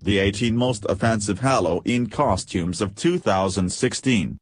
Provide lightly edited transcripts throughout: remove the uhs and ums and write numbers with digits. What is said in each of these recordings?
the 18 most offensive Halloween costumes of 2016.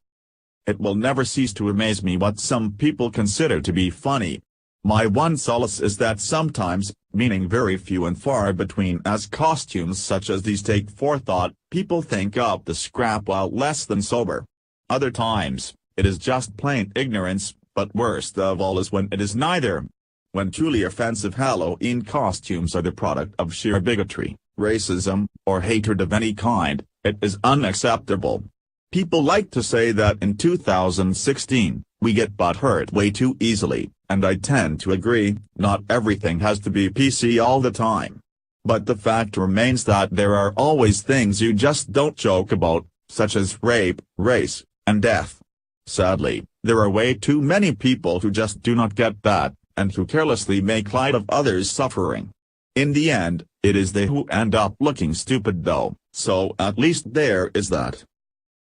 It will never cease to amaze me what some people consider to be funny. My one solace is that sometimes, meaning very few and far between as costumes such as these take forethought, people think up the scrap while less than sober. Other times, it is just plain ignorance, but worst of all is when it is neither. When truly offensive Halloween costumes are the product of sheer bigotry, racism, or hatred of any kind, it is unacceptable. People like to say that in 2016, we get butthurt way too easily, and I tend to agree, not everything has to be PC all the time. But the fact remains that there are always things you just don't joke about, such as rape, race, and death. Sadly, there are way too many people who just do not get that, and who carelessly make light of others' suffering. In the end, it is they who end up looking stupid though, so at least there is that.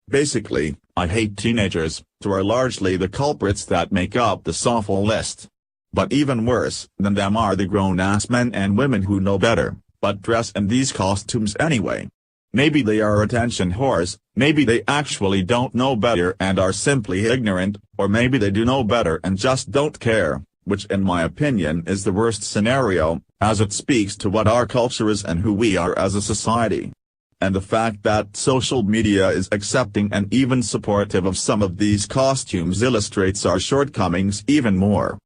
Basically, I hate teenagers, who are largely the culprits that make up this awful list. But even worse than them are the grown-ass men and women who know better, but dress in these costumes anyway. Maybe they are attention whores, maybe they actually don't know better and are simply ignorant, or maybe they do know better and just don't care, which in my opinion is the worst scenario, as it speaks to what our culture is and who we are as a society. And the fact that social media is accepting and even supportive of some of these costumes illustrates our shortcomings even more.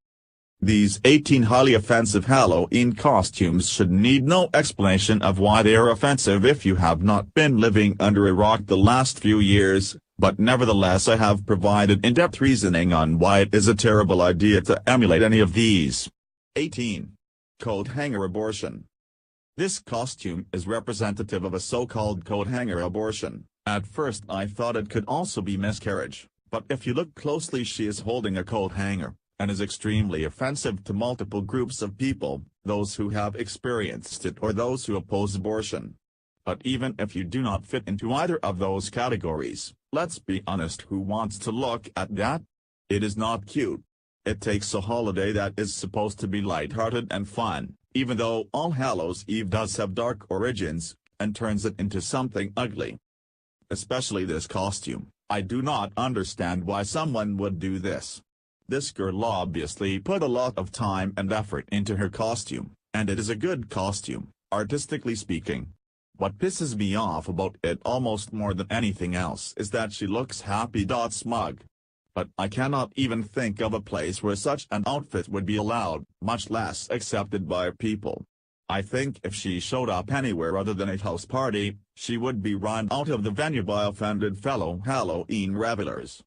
These 18 highly offensive Halloween costumes should need no explanation of why they are offensive if you have not been living under a rock the last few years, but nevertheless I have provided in-depth reasoning on why it is a terrible idea to emulate any of these. 18. Coat hanger abortion. This costume is representative of a so-called coat hanger abortion. At first I thought it could also be miscarriage, but if you look closely she is holding a coat hanger, and is extremely offensive to multiple groups of people, those who have experienced it or those who oppose abortion. But even if you do not fit into either of those categories, let's be honest, who wants to look at that? It is not cute. It takes a holiday that is supposed to be lighthearted and fun, even though All Hallows Eve does have dark origins, and turns it into something ugly. Especially this costume, I do not understand why someone would do this. This girl obviously put a lot of time and effort into her costume, and it is a good costume, artistically speaking. What pisses me off about it almost more than anything else is that she looks happy-smug. But I cannot even think of a place where such an outfit would be allowed, much less accepted by people. I think if she showed up anywhere other than a house party, she would be run out of the venue by offended fellow Halloween revelers.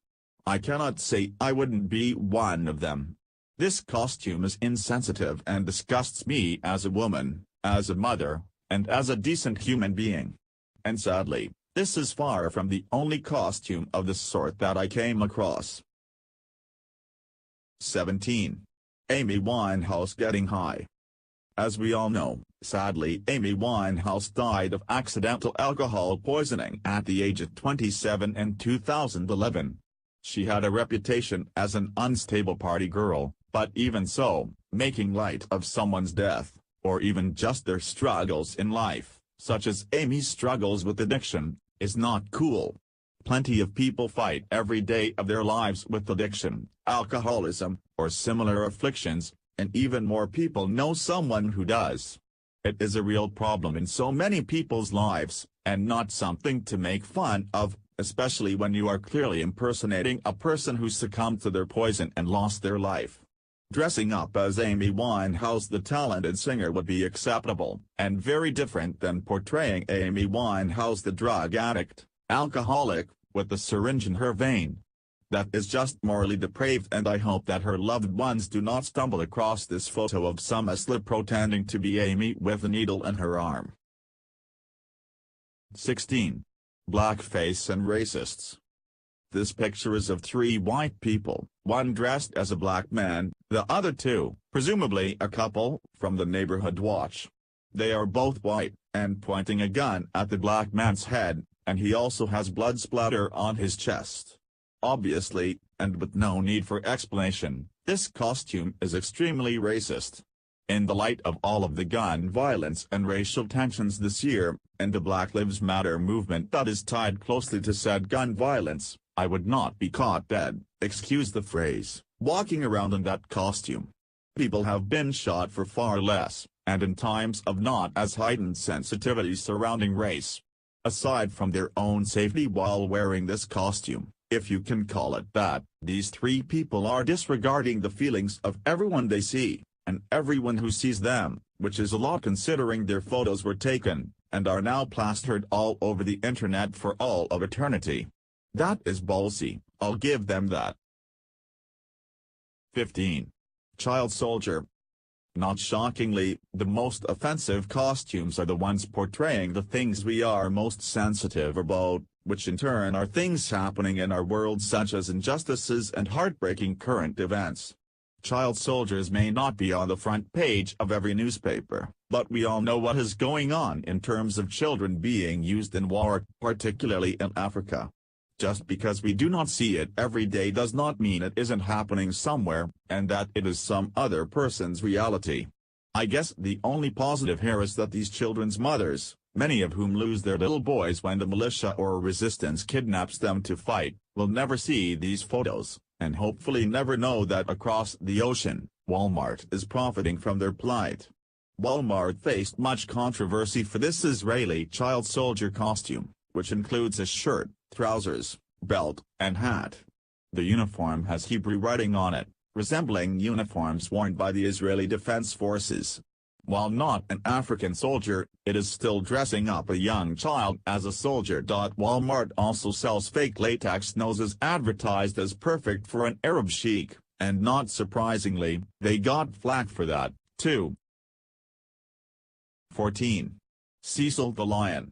I cannot say I wouldn't be one of them. This costume is insensitive and disgusts me as a woman, as a mother, and as a decent human being. And sadly, this is far from the only costume of this sort that I came across. 17. Amy Winehouse getting high. As we all know, sadly Amy Winehouse died of accidental alcohol poisoning at the age of 27 in 2011. She had a reputation as an unstable party girl, but even so, making light of someone's death, or even just their struggles in life, such as Amy's struggles with addiction, is not cool. Plenty of people fight every day of their lives with addiction, alcoholism, or similar afflictions, and even more people know someone who does. It is a real problem in so many people's lives, and not something to make fun of, especially when you are clearly impersonating a person who succumbed to their poison and lost their life. Dressing up as Amy Winehouse the talented singer would be acceptable, and very different than portraying Amy Winehouse the drug addict, alcoholic, with a syringe in her vein. That is just morally depraved, and I hope that her loved ones do not stumble across this photo of some slip pretending to be Amy with a needle in her arm. 16. Blackface and Racists. This picture is of three white people, one dressed as a black man, the other two, presumably a couple, from the neighborhood watch. They are both white, and pointing a gun at the black man's head, and he also has blood splatter on his chest. Obviously, and with no need for explanation, this costume is extremely racist. In the light of all of the gun violence and racial tensions this year, and the Black Lives Matter movement that is tied closely to said gun violence, I would not be caught dead, excuse the phrase, walking around in that costume. People have been shot for far less, and in times of not as heightened sensitivity surrounding race. Aside from their own safety while wearing this costume, if you can call it that, these three people are disregarding the feelings of everyone they see, and everyone who sees them, which is a lot considering their photos were taken, and are now plastered all over the internet for all of eternity. That is ballsy, I'll give them that. 15. Child Soldier. Not shockingly, the most offensive costumes are the ones portraying the things we are most sensitive about, which in turn are things happening in our world such as injustices and heartbreaking current events. Child soldiers may not be on the front page of every newspaper, but we all know what is going on in terms of children being used in war, particularly in Africa. Just because we do not see it every day does not mean it isn't happening somewhere, and that it is some other person's reality. I guess the only positive here is that these children's mothers, many of whom lose their little boys when the militia or resistance kidnaps them to fight, will never see these photos, and hopefully never know that across the ocean, Walmart is profiting from their plight. Walmart faced much controversy for this Israeli child soldier costume, which includes a shirt, trousers, belt, and hat. The uniform has Hebrew writing on it, resembling uniforms worn by the Israeli Defense Forces. While not an African soldier, it is still dressing up a young child as a soldier. Walmart also sells fake latex noses advertised as perfect for an Arab sheik, and not surprisingly, they got flack for that, too. 14. Cecil the Lion.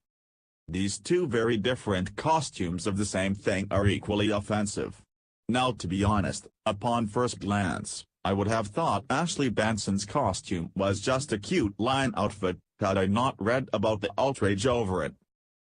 These two very different costumes of the same thing are equally offensive. Now to be honest, upon first glance, I would have thought Ashley Benson's costume was just a cute lion outfit, had I not read about the outrage over it.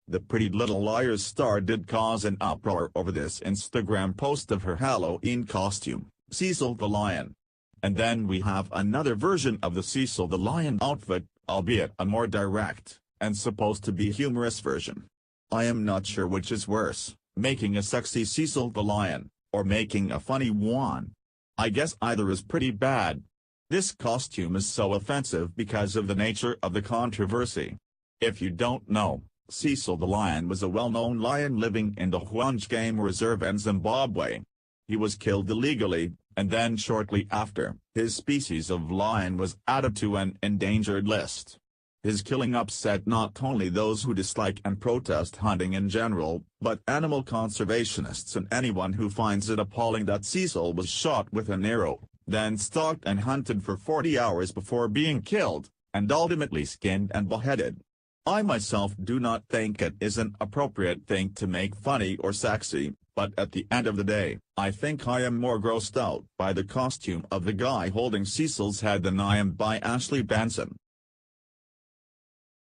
The Pretty Little Liars star did cause an uproar over this Instagram post of her Halloween costume, Cecil the Lion. And then we have another version of the Cecil the Lion outfit, albeit a more direct, and supposed to be humorous version. I am not sure which is worse, making a sexy Cecil the Lion, or making a funny one. I guess either is pretty bad. This costume is so offensive because of the nature of the controversy. If you don't know, Cecil the Lion was a well-known lion living in the Hwange Game Reserve in Zimbabwe. He was killed illegally, and then shortly after, his species of lion was added to an endangered list. His killing upset not only those who dislike and protest hunting in general, but animal conservationists and anyone who finds it appalling that Cecil was shot with an arrow, then stalked and hunted for 40 hours before being killed, and ultimately skinned and beheaded. I myself do not think it is an appropriate thing to make funny or sexy, but at the end of the day, I think I am more grossed out by the costume of the guy holding Cecil's head than I am by Ashley Benson.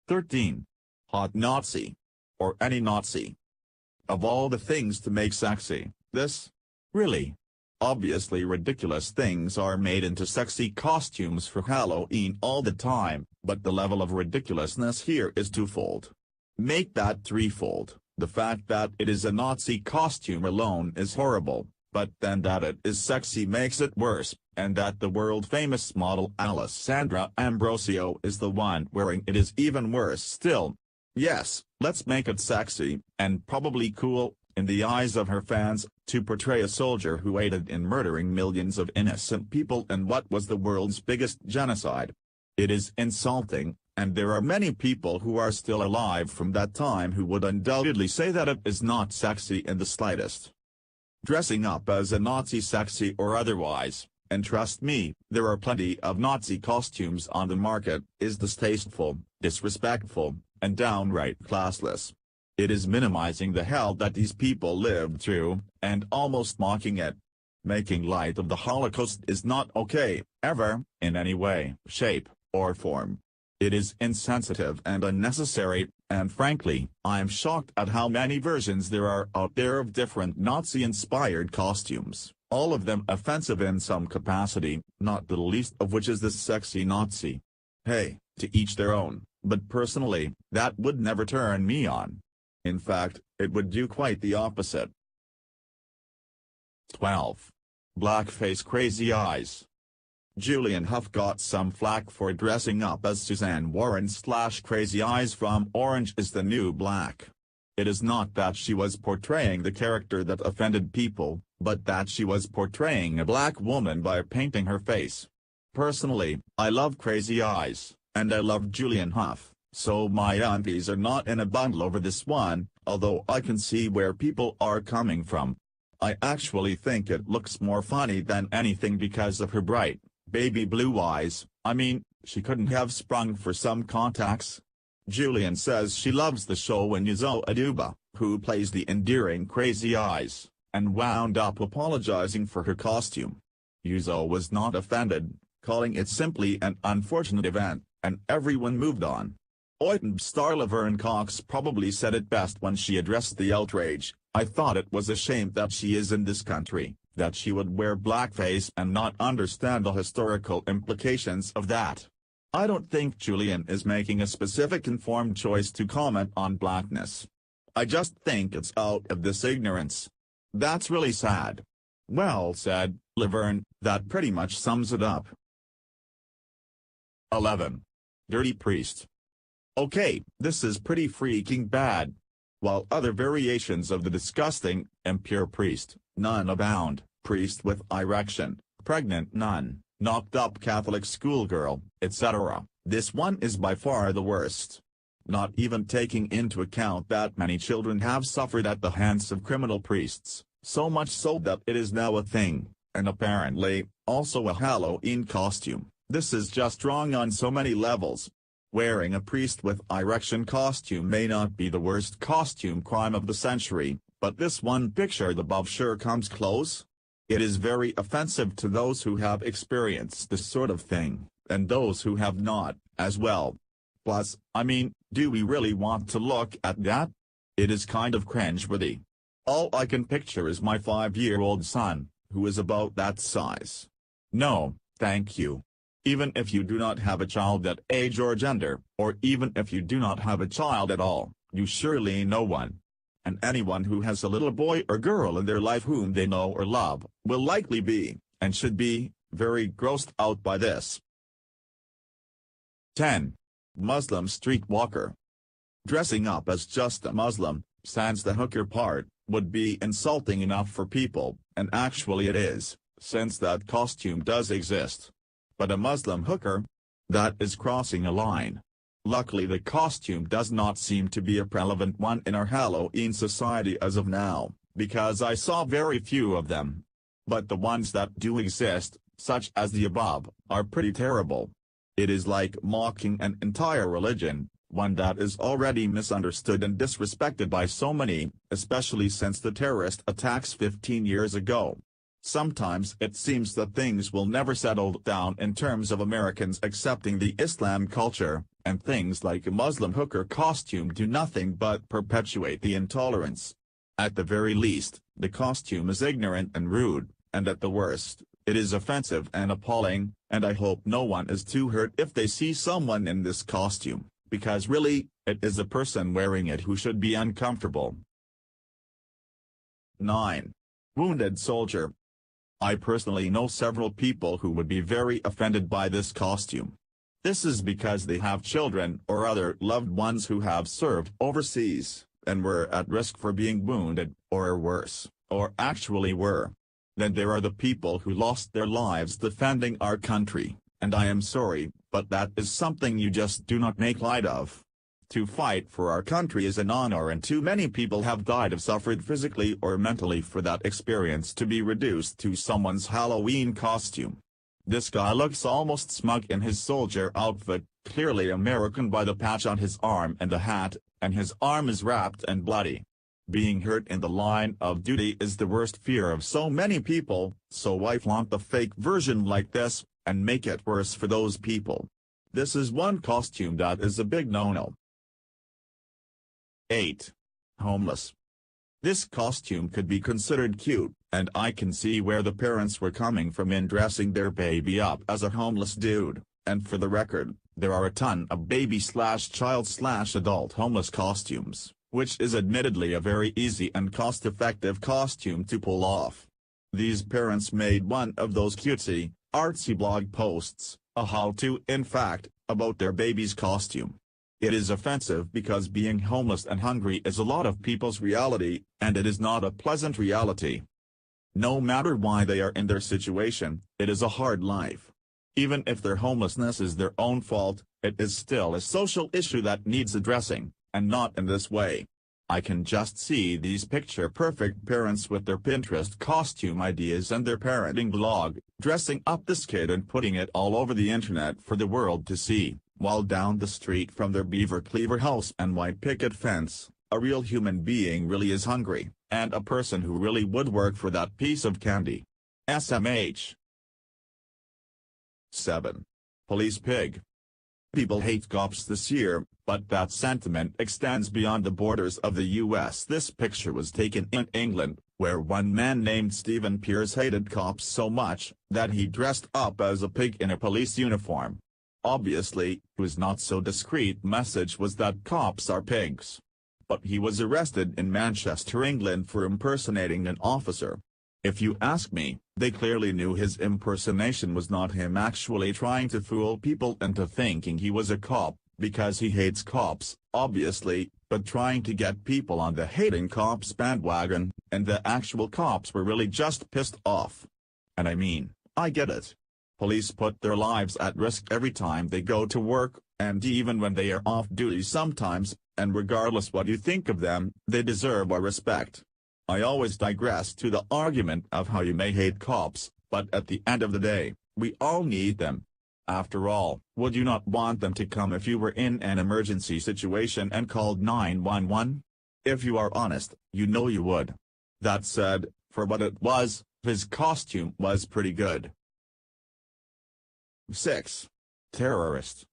13. Hot Nazi. Or any Nazi. Of all the things to make sexy, this? Really? Obviously ridiculous things are made into sexy costumes for Halloween all the time, but the level of ridiculousness here is twofold. Make that threefold. The fact that it is a Nazi costume alone is horrible, but then that it is sexy makes it worse, and that the world-famous model Alessandra Ambrosio is the one wearing it is even worse still. Yes, let's make it sexy, and probably cool, in the eyes of her fans, to portray a soldier who aided in murdering millions of innocent people in what was the world's biggest genocide. It is insulting, and there are many people who are still alive from that time who would undoubtedly say that it is not sexy in the slightest. Dressing up as a Nazi, sexy or otherwise, and trust me, there are plenty of Nazi costumes on the market, is distasteful, disrespectful, and downright classless. It is minimizing the hell that these people lived through, and almost mocking it. Making light of the Holocaust is not okay, ever, in any way, shape, or form. It is insensitive and unnecessary, and frankly, I am shocked at how many versions there are out there of different Nazi-inspired costumes, All of them offensive in some capacity, not the least of which is this sexy Nazi. Hey, to each their own, but personally, that would never turn me on. In fact, it would do quite the opposite. 12. Blackface crazy eyes. Julian Huff got some flack for dressing up as Suzanne Warren/Crazy Eyes from Orange is the New Black. It is not that she was portraying the character that offended people, but that she was portraying a black woman by painting her face. Personally, I love Crazy Eyes, and I love Julian Huff, so my aunties are not in a bundle over this one, although I can see where people are coming from. I actually think it looks more funny than anything because of her bright, baby blue eyes. I mean, she couldn't have sprung for some contacts. Julian says she loves the show and Yuzo Aduba, who plays the endearing Crazy Eyes, and wound up apologizing for her costume. Yuzo was not offended, calling it simply an unfortunate event, and everyone moved on. Oiton star Laverne Cox probably said it best when she addressed the outrage. I thought it was a shame that she is in this country, that she would wear blackface and not understand the historical implications of that. I don't think Julian is making a specific informed choice to comment on blackness. I just think it's out of this ignorance. That's really sad. Well said, Laverne, that pretty much sums it up. 11. Dirty Priest. Okay, this is pretty freaking bad. While other variations of the disgusting, impure priest, nun abound, priest with erection, pregnant nun, knocked-up Catholic schoolgirl, etc., this one is by far the worst. Not even taking into account that many children have suffered at the hands of criminal priests, so much so that it is now a thing, and apparently, also a Halloween costume. This is just wrong on so many levels. Wearing a priest with erection costume may not be the worst costume crime of the century, but this one pictured above sure comes close. It is very offensive to those who have experienced this sort of thing, and those who have not, as well. Plus, I mean, do we really want to look at that? It is kind of cringeworthy. All I can picture is my 5-year-old son, who is about that size. No, thank you. Even if you do not have a child that age or gender, or even if you do not have a child at all, you surely know one. And anyone who has a little boy or girl in their life whom they know or love, will likely be, and should be, very grossed out by this. 10. Muslim streetwalker. Dressing up as just a Muslim, sans the hooker part, would be insulting enough for people, and actually it is, since that costume does exist. But a Muslim hooker? That is crossing a line. Luckily the costume does not seem to be a prevalent one in our Halloween society as of now, because I saw very few of them. But the ones that do exist, such as the above, are pretty terrible. It is like mocking an entire religion, one that is already misunderstood and disrespected by so many, especially since the terrorist attacks 15 years ago. Sometimes it seems that things will never settle down in terms of Americans accepting the Islam culture, and things like a Muslim hooker costume do nothing but perpetuate the intolerance. At the very least, the costume is ignorant and rude, and at the worst, it is offensive and appalling, and I hope no one is too hurt if they see someone in this costume, because really, it is the person wearing it who should be uncomfortable. 9. Wounded soldier. I personally know several people who would be very offended by this costume. This is because they have children or other loved ones who have served overseas, and were at risk for being wounded, or worse, or actually were. Then there are the people who lost their lives defending our country, and I am sorry, but that is something you just do not make light of. To fight for our country is an honor, and too many people have died or suffered physically or mentally for that experience to be reduced to someone's Halloween costume. This guy looks almost smug in his soldier outfit, clearly American by the patch on his arm and the hat, and his arm is wrapped and bloody. Being hurt in the line of duty is the worst fear of so many people, so why flaunt the fake version like this, and make it worse for those people? This is one costume that is a big no-no. 8. Homeless. This costume could be considered cute, and I can see where the parents were coming from in dressing their baby up as a homeless dude, and for the record, there are a ton of baby/child/adult homeless costumes, which is admittedly a very easy and cost-effective costume to pull off. These parents made one of those cutesy, artsy blog posts, a how-to in fact, about their baby's costume. It is offensive because being homeless and hungry is a lot of people's reality, and it is not a pleasant reality. No matter why they are in their situation, it is a hard life. Even if their homelessness is their own fault, it is still a social issue that needs addressing, and not in this way. I can just see these picture-perfect parents with their Pinterest costume ideas and their parenting blog, dressing up this kid and putting it all over the internet for the world to see, while down the street from their beaver cleaver house and white picket fence, a real human being really is hungry, and a person who really would work for that piece of candy. SMH. 7. Police pig. People hate cops this year, but that sentiment extends beyond the borders of the US. This picture was taken in England, where one man named Stephen Pierce hated cops so much, that he dressed up as a pig in a police uniform. Obviously, his not-so-discreet message was that cops are pigs. But he was arrested in Manchester, England for impersonating an officer. If you ask me, they clearly knew his impersonation was not him actually trying to fool people into thinking he was a cop, because he hates cops, obviously, but trying to get people on the hating cops bandwagon, and the actual cops were really just pissed off. And I mean, I get it. Police put their lives at risk every time they go to work, and even when they are off duty sometimes, and regardless what you think of them, they deserve our respect. I always digress to the argument of how you may hate cops, but at the end of the day, we all need them. After all, would you not want them to come if you were in an emergency situation and called 911? If you are honest, you know you would. That said, for what it was, his costume was pretty good. 6. Terrorist.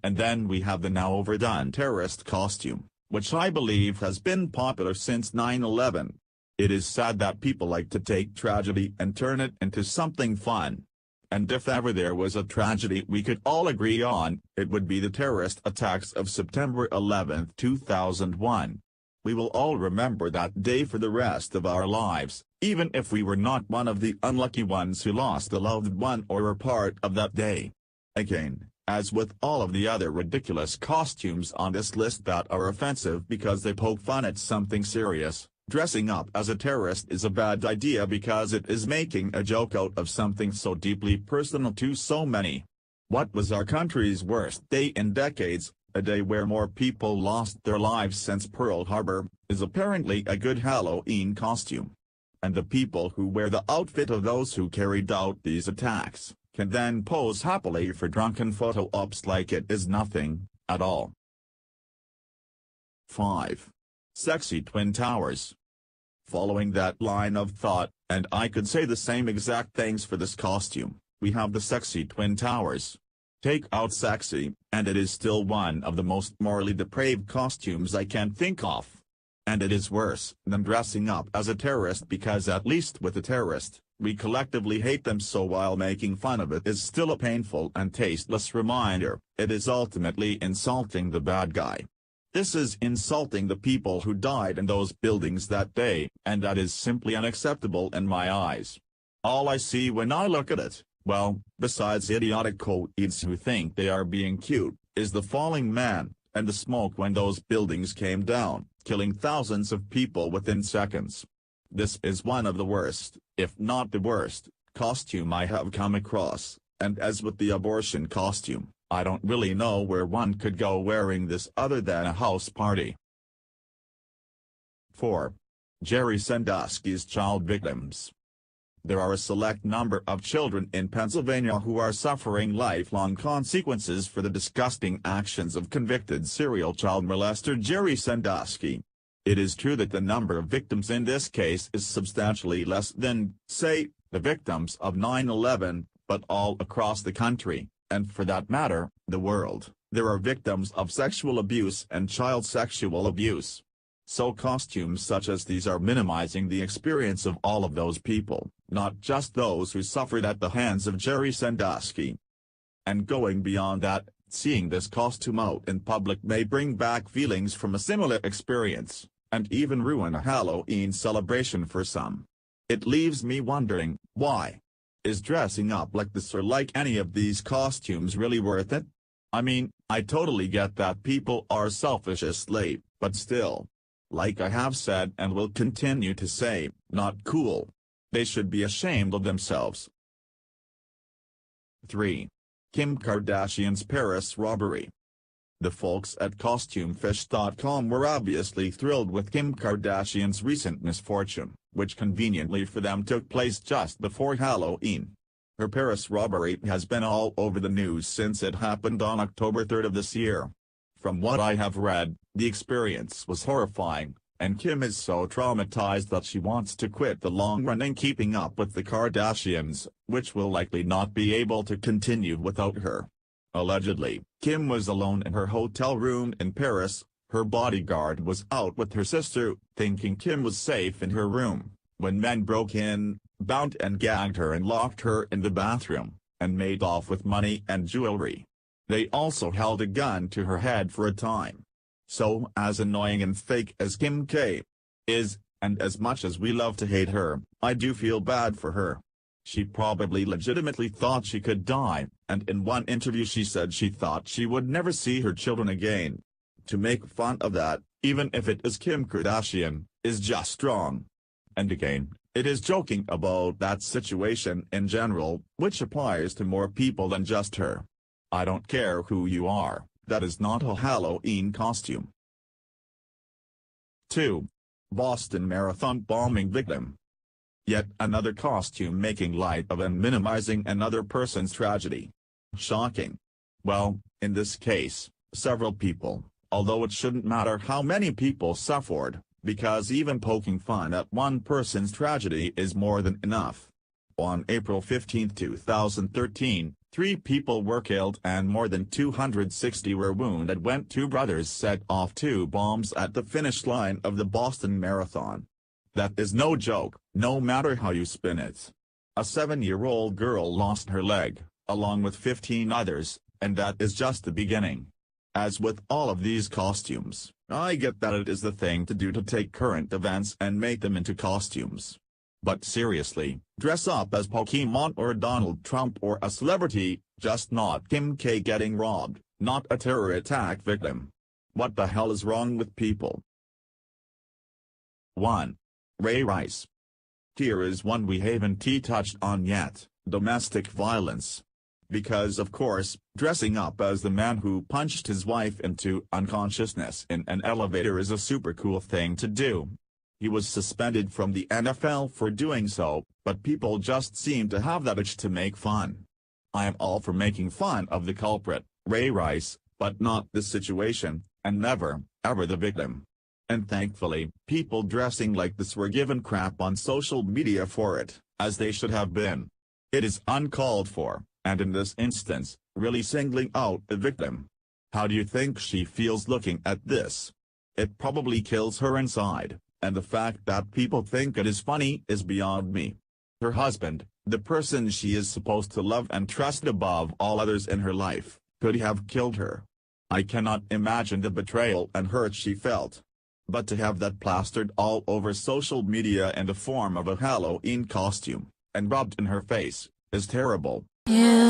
And then we have the now overdone terrorist costume, which I believe has been popular since 9/11. It is sad that people like to take tragedy and turn it into something fun. And if ever there was a tragedy we could all agree on, it would be the terrorist attacks of September 11, 2001. We will all remember that day for the rest of our lives, even if we were not one of the unlucky ones who lost a loved one or were part of that day. Again, as with all of the other ridiculous costumes on this list that are offensive because they poke fun at something serious, dressing up as a terrorist is a bad idea because it is making a joke out of something so deeply personal to so many. What was our country's worst day in decades, a day where more people lost their lives since Pearl Harbor, is apparently a good Halloween costume. And the people who wear the outfit of those who carried out these attacks can then pose happily for drunken photo ops like it is nothing, at all. 5. Sexy Twin Towers. Following that line of thought, and I could say the same exact things for this costume, we have the sexy Twin Towers. Take out sexy, and it is still one of the most morally depraved costumes I can think of. And it is worse than dressing up as a terrorist because at least with a terrorist, we collectively hate them, so while making fun of it is still a painful and tasteless reminder, it is ultimately insulting the bad guy. This is insulting the people who died in those buildings that day, and that is simply unacceptable in my eyes. All I see when I look at it, well, besides idiotic co-eds who think they are being cute, is the falling man, and the smoke when those buildings came down, killing thousands of people within seconds. This is one of the worst, if not the worst, costume I have come across, and as with the abortion costume, I don't really know where one could go wearing this other than a house party. 4. Jerry Sandusky's child victims. There are a select number of children in Pennsylvania who are suffering lifelong consequences for the disgusting actions of convicted serial child molester Jerry Sandusky. It is true that the number of victims in this case is substantially less than, say, the victims of 9/11, but all across the country, and for that matter, the world, there are victims of sexual abuse and child sexual abuse. So costumes such as these are minimizing the experience of all of those people, not just those who suffered at the hands of Jerry Sandusky. And going beyond that, seeing this costume out in public may bring back feelings from a similar experience, and even ruin a Halloween celebration for some. It leaves me wondering, why? Is dressing up like this or like any of these costumes really worth it? I mean, I totally get that people are selfish as slave, but still. Like I have said and will continue to say, not cool. They should be ashamed of themselves. 3. Kim Kardashian's Paris robbery. The folks at CostumeFish.com were obviously thrilled with Kim Kardashian's recent misfortune, which conveniently for them took place just before Halloween. Her Paris robbery has been all over the news since it happened on October 3rd of this year. From what I have read, the experience was horrifying, and Kim is so traumatized that she wants to quit the long-running Keeping Up with the Kardashians, which will likely not be able to continue without her. Allegedly, Kim was alone in her hotel room in Paris. Her bodyguard was out with her sister, thinking Kim was safe in her room, when men broke in, bound and gagged her and locked her in the bathroom, and made off with money and jewelry. They also held a gun to her head for a time. So as annoying and fake as Kim K is, and as much as we love to hate her, I do feel bad for her. She probably legitimately thought she could die, and in one interview she said she thought she would never see her children again. To make fun of that, even if it is Kim Kardashian, is just wrong. And again, it is joking about that situation in general, which applies to more people than just her. I don't care who you are, that is not a Halloween costume. 2. Boston Marathon bombing victim. Yet another costume making light of and minimizing another person's tragedy. Shocking. Well, in this case, several people, although it shouldn't matter how many people suffered, because even poking fun at one person's tragedy is more than enough. On April 15, 2013, 3 people were killed and more than 260 were wounded when 2 brothers set off 2 bombs at the finish line of the Boston Marathon. That is no joke, no matter how you spin it. A 7-year-old girl lost her leg, along with 15 others, and that is just the beginning. As with all of these costumes, I get that it is the thing to do to take current events and make them into costumes. But seriously, dress up as Pokemon or Donald Trump or a celebrity, just not Kim K getting robbed, not a terror attack victim. What the hell is wrong with people? 1. Ray Rice. Here is one we haven't touched on yet, domestic violence. Because of course, dressing up as the man who punched his wife into unconsciousness in an elevator is a super cool thing to do. He was suspended from the NFL for doing so, but people just seem to have that itch to make fun. I am all for making fun of the culprit, Ray Rice, but not this situation, and never, ever the victim. And thankfully, people dressing like this were given crap on social media for it, as they should have been. It is uncalled for, and in this instance, really singling out the victim. How do you think she feels looking at this? It probably kills her inside. And the fact that people think it is funny is beyond me. Her husband, the person she is supposed to love and trust above all others in her life, could have killed her. I cannot imagine the betrayal and hurt she felt. But to have that plastered all over social media in the form of a Halloween costume, and rubbed in her face, is terrible. Yeah.